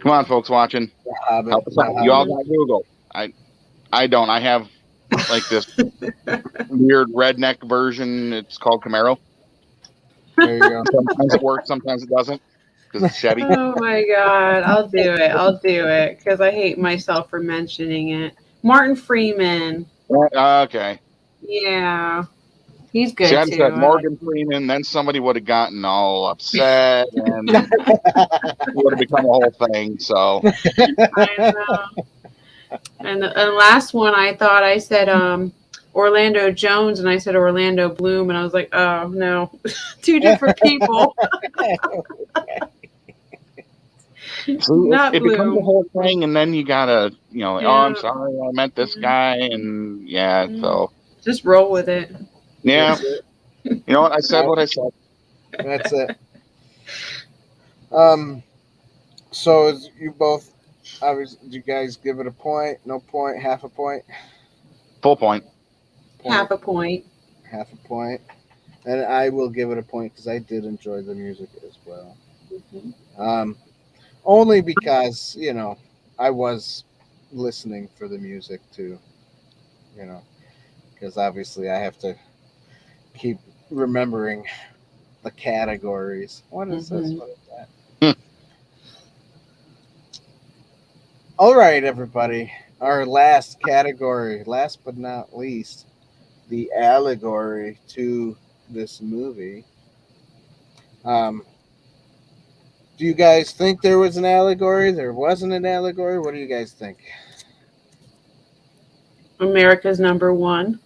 S2: Come on, folks watching.
S1: The Hobbit.
S2: Help us
S1: The
S2: out. You all
S1: Hobbit.
S2: got Google. I don't. I have like this weird redneck version. It's called Camaro.
S1: There you go.
S2: Sometimes it works, sometimes it doesn't because it's Chevy.
S3: Oh my God. I'll do it. I'll do it because I hate myself for mentioning it. Martin Freeman.
S2: Okay.
S3: Yeah. He's good
S2: See, I
S3: too.
S2: said Morgan Freeman, then somebody would have gotten all upset and it would have become a whole thing. So
S3: I know. And the last one I thought I said Orlando Jones and I said Orlando Bloom and I was like, oh no, 2 different people. Not
S2: it becomes a
S3: Bloom.
S2: whole thing, and then you gotta, oh, I'm
S3: Yeah.
S2: sorry, I meant this guy, and yeah, so
S3: Just roll with it.
S2: yeah,
S1: That's it.
S2: you know what I said? What I said.
S1: That's it. So is you both, obviously, did you guys give it a point? No point? Half a point?
S2: Full point.
S3: Half a point.
S1: Half a point. And I will give it a point because I did enjoy the music as well. Only because, I was listening for the music too. Because obviously I have to keep remembering the categories. What is this? What is that? All right, everybody. Our last category, last but not least, the allegory to this movie. Do you guys think there was an allegory? There wasn't an allegory? What do you guys think?
S3: America's number one.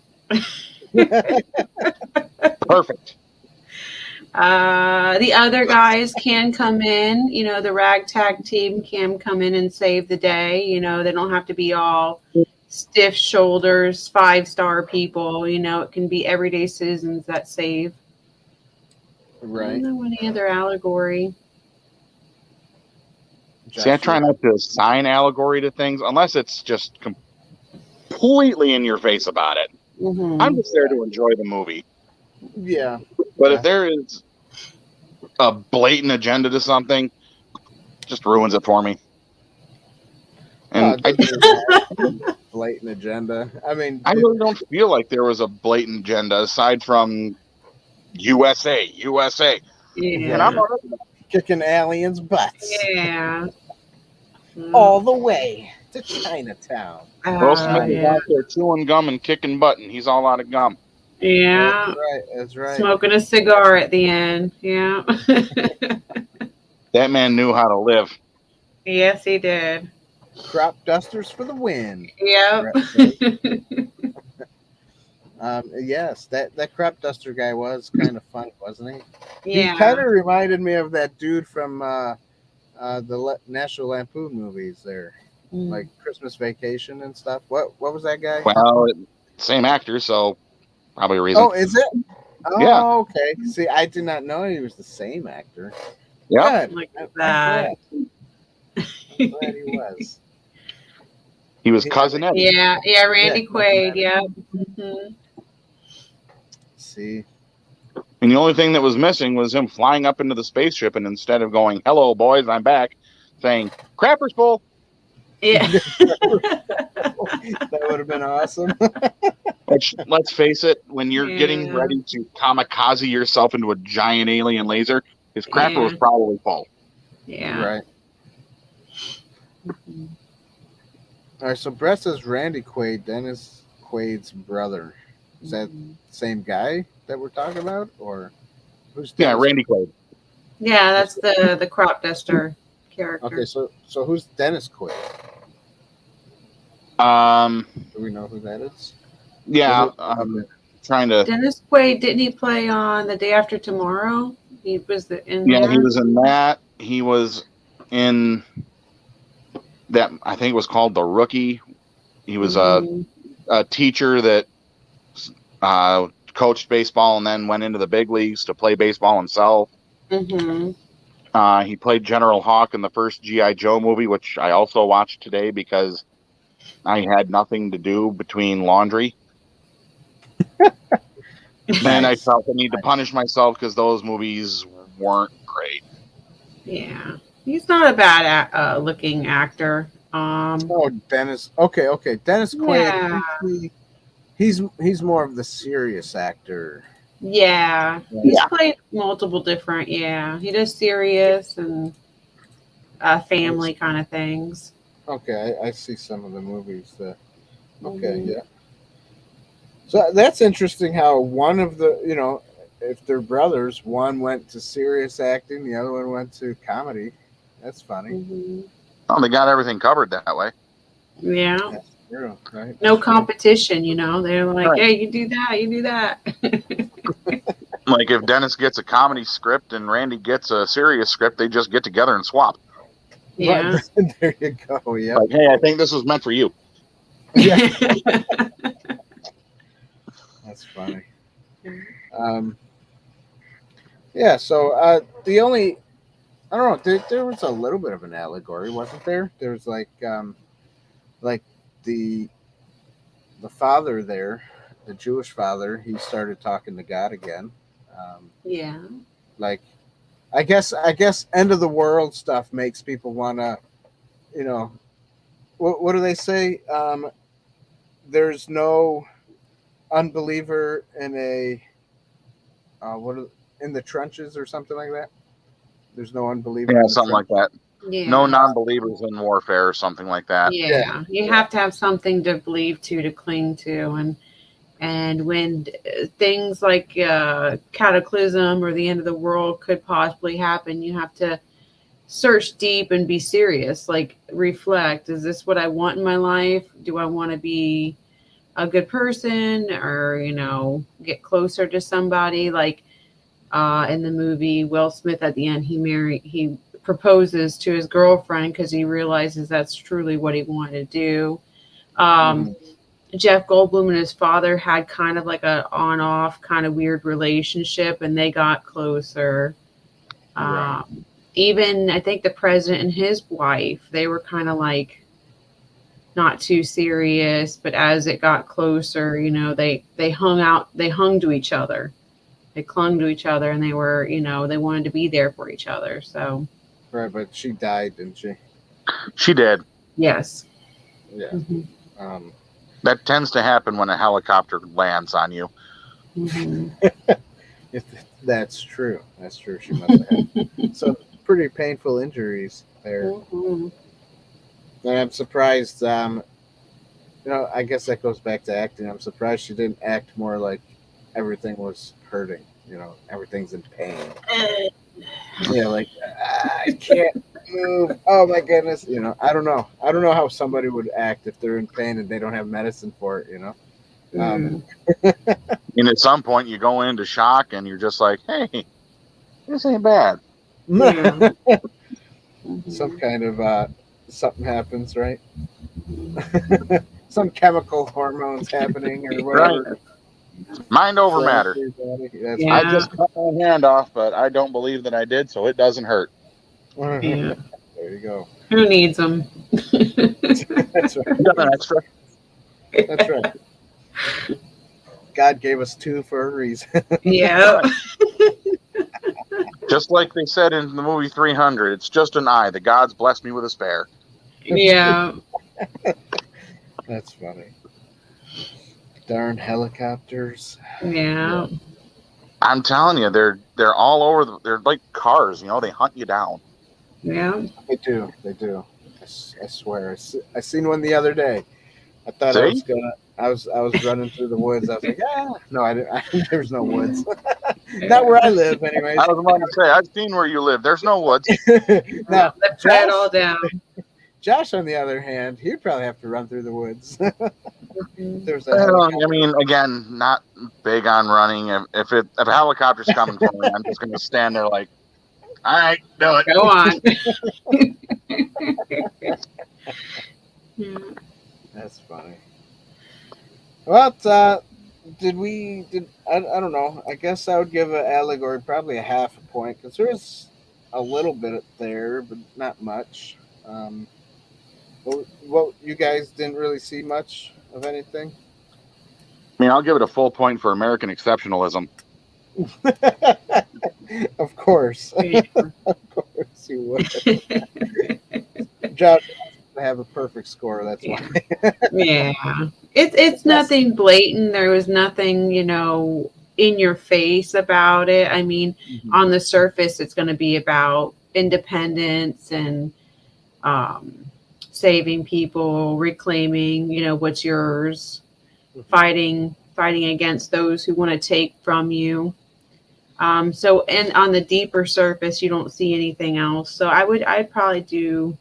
S2: Perfect.
S3: The other guys can come in, the ragtag team can come in and save the day. They don't have to be all stiff shoulders, 5-star people. It can be everyday citizens that save. I
S1: Right.
S3: don't know any other allegory.
S2: See, I try not to assign allegory to things unless it's just completely in your face about it.
S3: Mm-hmm.
S2: I'm just there to enjoy the movie.
S1: Yeah.
S2: But if there is a blatant agenda to something, just ruins it for me. And
S1: blatant agenda. I mean,
S2: I really don't feel like there was a blatant agenda aside from USA.
S3: Yeah.
S2: And I'm all right with that.
S1: kicking aliens' butts
S3: Yeah.
S1: all the way to Chinatown.
S2: Will Smith is
S3: Yeah.
S2: out there chewing gum and kicking butt, and he's all out of gum.
S3: Yeah.
S1: That's right.
S3: Smoking a cigar at the end. Yeah.
S2: That man knew how to live.
S3: Yes, he did.
S1: Crop dusters for the win.
S3: Yep.
S1: Yes, that crop duster guy was kind of funny, wasn't he?
S3: Yeah.
S1: He kind of reminded me of that dude from the National Lampoon movies there, like Christmas Vacation and stuff. What was that guy?
S2: Well, same actor, so probably a reason.
S1: Oh, is it? Oh,
S2: Yeah.
S1: okay. See, I did not know he was the same actor.
S2: Yeah.
S3: Look at that.
S1: I'm glad he was.
S2: He was cousin Eddie.
S3: Yeah, Randy Quaid. Yep. Mm-hmm.
S1: See.
S2: And the only thing that was missing was him flying up into the spaceship, and instead of going, "Hello, boys, I'm back," saying, "Crappers full."
S3: Yeah.
S1: That would have been awesome.
S2: Let's face it, when you're getting ready to kamikaze yourself into a giant alien laser, his crapper was probably full.
S3: Yeah.
S1: Right. Mm-hmm. All right, so Brett says Randy Quaid, Dennis Quaid's brother. Is that the same guy that we're talking about, or who's? Dennis?
S2: Yeah, Randy Quaid.
S3: Yeah, that's the crop duster character.
S1: Okay, so who's Dennis Quaid? Do we know who that is?
S2: Yeah, I'm trying to.
S3: Dennis Quaid, didn't he play on The Day After Tomorrow? He was in there.
S2: He was in that. He was in that. I think it was called The Rookie. He was a teacher that coached baseball and then went into the big leagues to play baseball himself.
S3: Mm-hmm.
S2: He played General Hawk in the first G.I. Joe movie, which I also watched today because I had nothing to do between laundry. And I felt the need to punish myself because those movies weren't great.
S3: Yeah. He's not a bad looking actor.
S1: Oh, Dennis. Okay. Dennis Quaid.
S3: Yeah.
S1: He's more of the serious actor.
S3: Yeah. He's played multiple different. Yeah. He does serious and family kind of things.
S1: Okay, I see some of the movies. Yeah. So that's interesting. How one of the, if they're brothers, one went to serious acting, the other one went to comedy. That's funny.
S3: Mm-hmm.
S2: Oh, they got everything covered that way.
S3: Yeah.
S1: That's true, right?
S3: No competition, They're like,
S2: right.
S3: Hey, you do that.
S2: Like if Dennis gets a comedy script and Randy gets a serious script, they just get together and swap.
S3: Yeah.
S1: Right. There you go. Yeah.
S2: Like, hey, I think this was meant for you.
S1: Yeah. That's funny. Yeah. So the only, I don't know. There was a little bit of an allegory, wasn't there? There was like the father there, the Jewish father. He started talking to God again.
S3: Yeah.
S1: Like, I guess end of the world stuff makes people want to, what do they say? There's no unbeliever in in the trenches or something like that. There's no unbeliever.
S2: Yeah, something like that.
S3: Yeah.
S2: No non-believers in warfare or something like that.
S3: Yeah. You have to have something to believe to cling to. And when things like cataclysm or the end of the world could possibly happen, you have to search deep and be serious, like reflect. Is this what I want in my life? Do I want to be a good person or, get closer to somebody? Like in the movie, Will Smith at the end, he proposes to his girlfriend because he realizes that's truly what he wanted to do. Jeff Goldblum and his father had kind of like a on-off kind of weird relationship, and they got closer. Right. Even I think the president and his wife, they were kind of like not too serious, but as it got closer, they hung to each other. They clung to each other, and they were, they wanted to be there for each other. So.
S1: Right, but she died, didn't she?
S2: She did.
S3: Yes.
S1: Yeah.
S3: Mm-hmm.
S2: That tends to happen when a helicopter lands on you.
S3: Mm-hmm.
S1: That's true. That's true. She must have had some pretty painful injuries there.
S3: Mm-hmm.
S1: And I'm surprised. I guess that goes back to acting. I'm surprised she didn't act more like everything was hurting. You know, everything's in pain. Yeah, like I can't move. Oh my goodness. You know, I don't know. I don't know how somebody would act if they're in pain and they don't have medicine for it. You know.
S2: And at some point, you go into shock and you're just like, "Hey, this ain't bad."
S3: Yeah.
S1: Some kind of something happens, right? Some chemical hormones happening or whatever.
S2: Right. Mind over matter.
S1: That's
S3: Yeah.
S2: I just cut my hand off, but I don't believe that I did, so it doesn't hurt.
S3: Yeah.
S1: There you go.
S3: Who needs them?
S1: That's right.
S2: You got an extra?
S1: That's right. God gave us two for a reason.
S3: Yeah.
S2: Just like they said in the movie 300, it's just an eye. The gods blessed me with a spare.
S3: Yeah.
S1: That's funny. Darn helicopters.
S3: Yeah.
S2: I'm telling you, they're all over. They're like cars, you know. They hunt you down.
S3: Yeah.
S1: They do. They do. I swear. I seen one the other day. I thought
S2: See?
S1: I was running through the woods. I was like, no, I didn't. There's no woods. Not where I live, anyways.
S2: I was about to say, I've seen where you live. There's no woods.
S1: Now,
S3: Let's try it all down.
S1: Josh, on the other hand, he'd probably have to run through the woods. There's a
S2: Well, I mean, again, not big on running. If a helicopter's coming for me, I'm just going to stand there like, all right, do it.
S3: Go on.
S1: That's funny. Well, I don't know. I guess I would give an allegory probably a half a point because there's a little bit there, but not much. Well, you guys didn't really see much of anything?
S2: I mean, I'll give it a full point for American exceptionalism.
S1: Of course. Of course you would. Josh have a perfect score, that's why.
S3: Yeah. It's nothing blatant. There was nothing, in your face about it. I mean, on the surface, it's going to be about independence and saving people, reclaiming, what's yours, fighting against those who want to take from you. So, and on the deeper surface, you don't see anything else. So I'd probably do,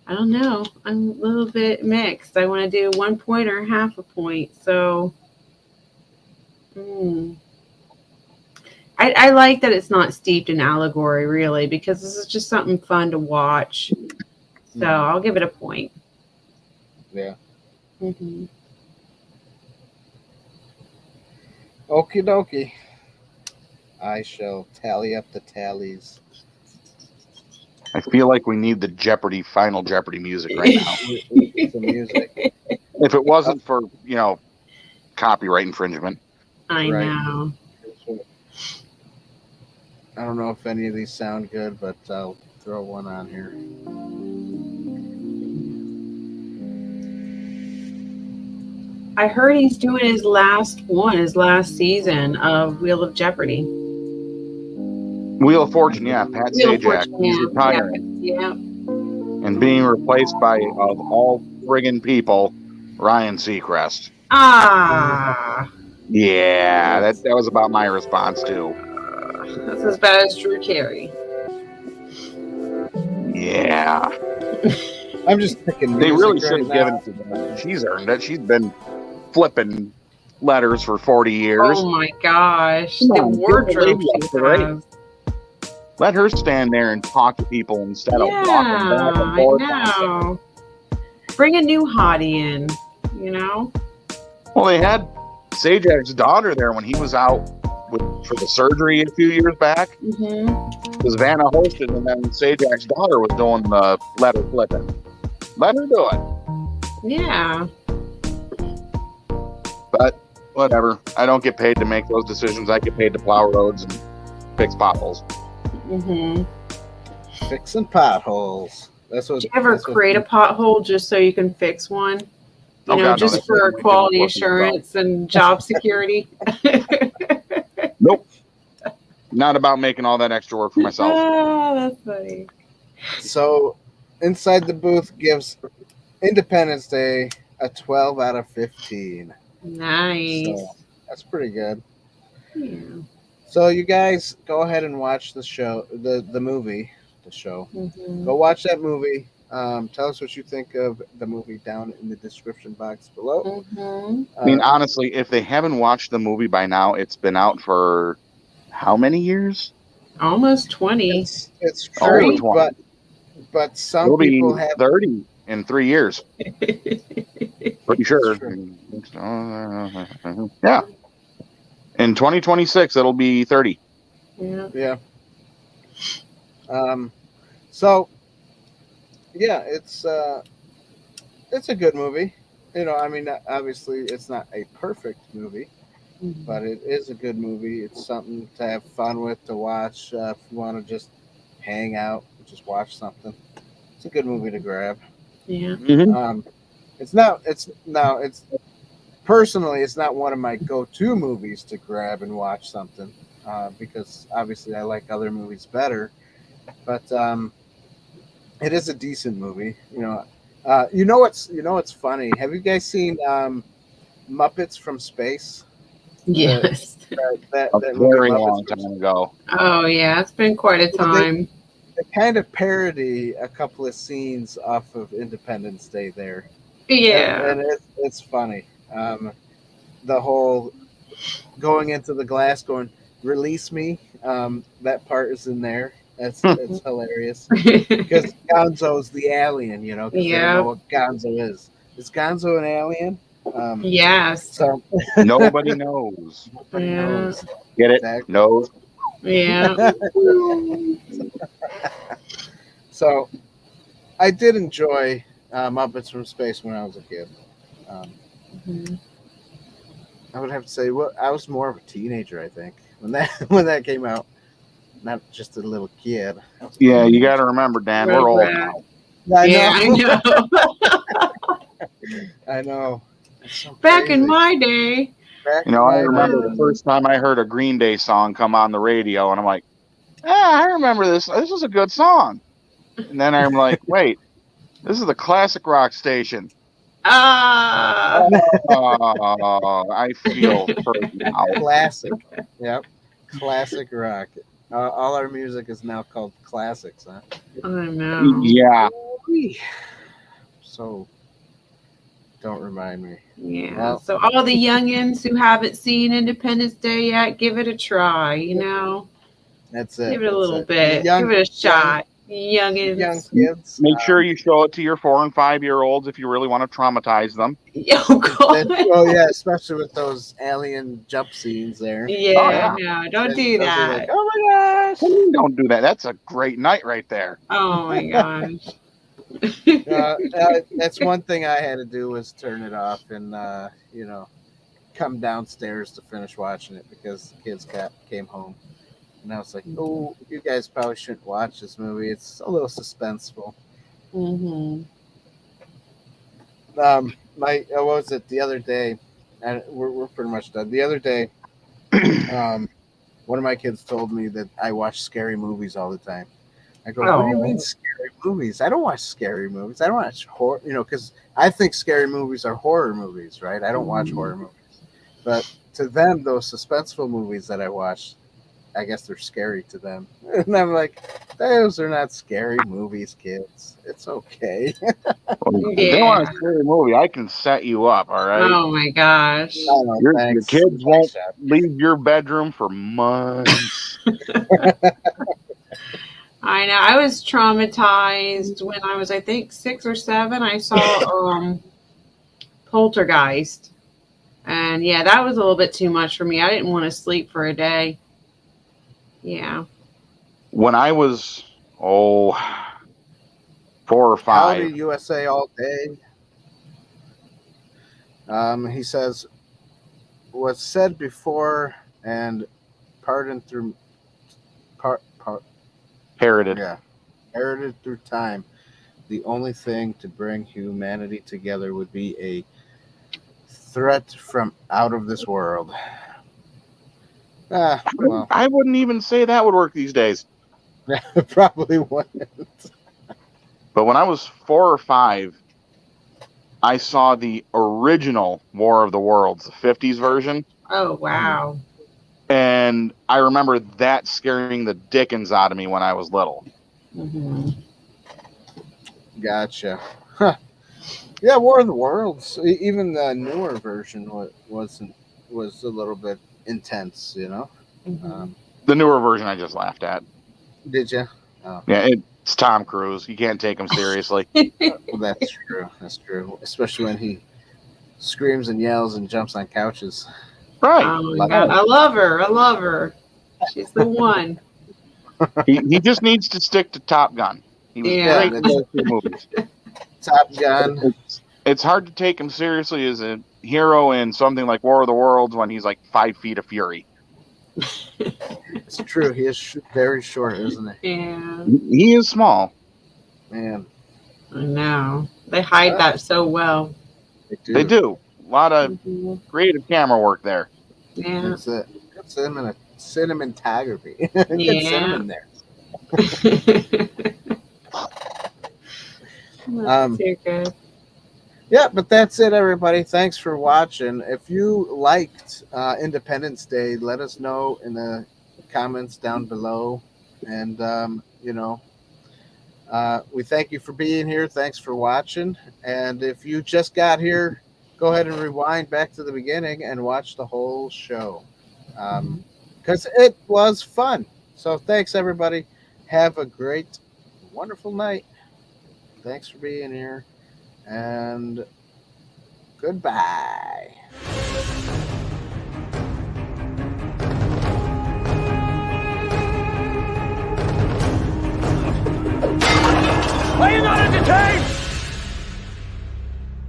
S3: I don't know. I'm a little bit mixed. I want to do 1 point or half a point. So I like that it's not steeped in allegory, really, because this is just something fun to watch. So I'll give it a point.
S1: Yeah.
S3: Mm-hmm.
S1: Okie dokie. I shall tally up the tallies.
S2: I feel like we need the Final Jeopardy music right now.
S1: Some music.
S2: If it wasn't for, copyright infringement.
S3: I know.
S1: I don't know if any of these sound good, but I'll throw one on here.
S3: I heard he's doing his last season of Wheel of Jeopardy.
S2: Wheel of Fortune, yeah. Pat Sajak. He's retiring.
S3: Yeah.
S2: And being replaced by, of all friggin' people, Ryan Seacrest.
S3: Ah.
S2: Yeah, that was about my response, too.
S3: That's as bad as Drew Carey.
S2: Yeah.
S1: I'm just picking.
S2: They really should have given it to her. She's earned it. She's been flipping letters for 40 years.
S3: Oh my gosh. The wardrobe she has.
S2: Let her stand there and talk to people instead of walking back and forth.
S3: I know. Bring a new hottie in,
S2: Well, they had Sajak's daughter there when he was out for the surgery a few years back. Because Vanna hosted, and then Sajak's daughter was doing the letter flipping. Let her do it.
S3: Yeah.
S2: But whatever. I don't get paid to make those decisions. I get paid to plow roads and fix potholes.
S1: Fixing potholes. That's what.
S3: Did you ever create a pothole just so you can fix one? Just for quality assurance and job security?
S2: Nope. Not about making all that extra work for myself.
S3: Oh, that's funny.
S1: So, Inside the Booth gives Independence Day a 12 out of 15.
S3: Nice.
S1: So, that's pretty good.
S3: Yeah.
S1: So you guys go ahead and watch the show, the movie, the show.
S3: Mhm.
S1: Go watch that movie. Tell us what you think of the movie down in the description box below.
S3: Mhm.
S2: I mean, honestly, if they haven't watched the movie by now, it's been out for how many years?
S3: Almost 20.
S1: It's
S2: Over
S1: true,
S3: 30.
S2: 20.
S1: but some
S2: It'll be
S1: people have.
S2: 30 in 3 years. Pretty
S1: It's
S2: sure.
S1: true.
S2: Yeah. In 2026, it'll be 30.
S3: Yeah.
S1: Yeah. So yeah, it's a good movie. I mean, obviously, it's not a perfect movie, but it is a good movie. It's something to have fun with, to watch. If you want to just hang out, just watch something. It's a good movie to grab.
S3: Yeah.
S1: Um, it's personally, it's not one of my go-to movies to grab and watch something, because obviously I like other movies better. But it is a decent movie. What's funny? Have you guys seen Muppets from Space?
S3: Yes.
S1: That
S2: A
S1: movie
S2: very
S1: Muppets
S2: long
S1: from
S2: time ago.
S3: Oh yeah, it's been quite a
S1: Well,
S3: time.
S1: they kind of parody a couple of scenes off of Independence Day there,
S3: Yeah.
S1: and it's funny. The whole going into the glass, going "release me." That part is in there. It's hilarious because Gonzo's the alien, because they don't know
S3: Yeah.
S1: what Gonzo is. Is Gonzo an alien?
S3: Yes.
S1: So
S2: Nobody knows.
S1: nobody
S3: Yeah.
S1: knows.
S2: Get it?
S1: Exactly.
S2: Knows.
S3: Yeah.
S1: So I did enjoy Muppets from Space when I was a kid.
S3: Mhm.
S1: I would have to say, I was more of a teenager, I think, when that came out. Not just a little kid.
S2: Yeah, you got to remember, Dan, we're old now.
S1: I
S3: Yeah, I
S1: know.
S3: know.
S1: I know. It's so
S3: Back in
S1: crazy.
S3: my day.
S1: Back
S2: You know,
S1: in
S2: I
S1: my
S2: remember
S1: day.
S2: the first time I heard a Green Day song come on the radio, and I'm like, I remember this. This is a good song. And then I'm like, wait, this is the classic rock station.
S3: Ah.
S2: Oh, I feel hurt now.
S1: Classic. Yep. Classic rock. All our music is now called classics, huh?
S3: I know.
S2: Yeah.
S1: So, don't remind me.
S3: Yeah.
S1: Well,
S3: So all the youngins who haven't seen Independence Day yet, give it a try.
S1: that's it.
S3: Give it a
S1: That's
S3: little
S1: it.
S3: bit.
S1: Young,
S3: Give it a shot. Youngins.
S1: young kids.
S2: Make sure you show it to your 4 and 5-year-olds if you really want to traumatize them.
S3: Oh God.
S1: Yeah, especially with those alien jump scenes there.
S3: Yeah,
S2: Oh,
S3: no, don't do
S1: They'll be
S3: that.
S1: like, oh my gosh.
S2: What do you mean don't do that? That's a great night right there.
S3: Oh my gosh.
S1: That's one thing I had to do was turn it off and come downstairs to finish watching it because the kids came home, and I was like, "Oh, you guys probably shouldn't watch this movie. It's a little suspenseful."
S3: Mm-hmm.
S1: What was it the other day? And we're pretty much done. The other day, one of my kids told me that I watch scary movies all the time. I go, what do you mean scary movies? I don't watch scary movies. I don't watch horror, because I think scary movies are horror movies, right? I don't watch horror movies. But to them, those suspenseful movies that I watch, I guess they're scary to them. And I'm like, those are not scary movies, kids. It's okay.
S2: If they want a scary movie, I can set you up, all right?
S3: Oh my gosh.
S2: Your kids won't leave your bedroom for months.
S3: I know. I was traumatized when I was, I think, 6 or 7. I saw Poltergeist. And yeah, that was a little bit too much for me. I didn't want to sleep for a day. Yeah.
S2: When I was, 4 or 5.
S1: Howdy USA all day. He says, was said before and pardoned through
S2: Parroted.
S1: Yeah, heralded through time. The only thing to bring humanity together would be a threat from out of this world. Well,
S2: I wouldn't even say that would work these days.
S1: probably wouldn't.
S2: But when I was 4 or 5, I saw the original War of the Worlds, the 50s version.
S3: Oh, wow.
S2: And I remember that scaring the dickens out of me when I was little.
S3: Mm-hmm.
S1: Gotcha. Huh. Yeah, War of the Worlds. Even the newer version was a little bit intense, you know.
S3: Mm-hmm.
S2: The newer version I just laughed at.
S1: Did you? Oh.
S2: Yeah, it's Tom Cruise. You can't take him seriously.
S1: Well, that's true. That's true. Especially when he screams and yells and jumps on couches.
S2: Right.
S3: Oh my God. I love her. She's the one.
S2: He just needs to stick to Top Gun. He was great in those two movies.
S1: Top Gun.
S2: It's hard to take him seriously as a hero in something like War of the Worlds when he's like 5 feet of fury.
S1: It's true. He is very short, isn't he?
S3: Yeah.
S2: He is small.
S1: Man.
S3: I know. They hide that so well.
S2: They do. A lot of creative camera work there.
S3: Yeah.
S1: That's it. Good cinematography. Good cinnamon there.
S3: Good.
S1: Yeah, but that's it, everybody. Thanks for watching. If you liked Independence Day, let us know in the comments down below. And, we thank you for being here. Thanks for watching. And if you just got here, go ahead and rewind back to the beginning and watch the whole show. Because it was fun. So thanks, everybody. Have a great, wonderful night. Thanks for being here. And goodbye.
S6: Are you not entertained?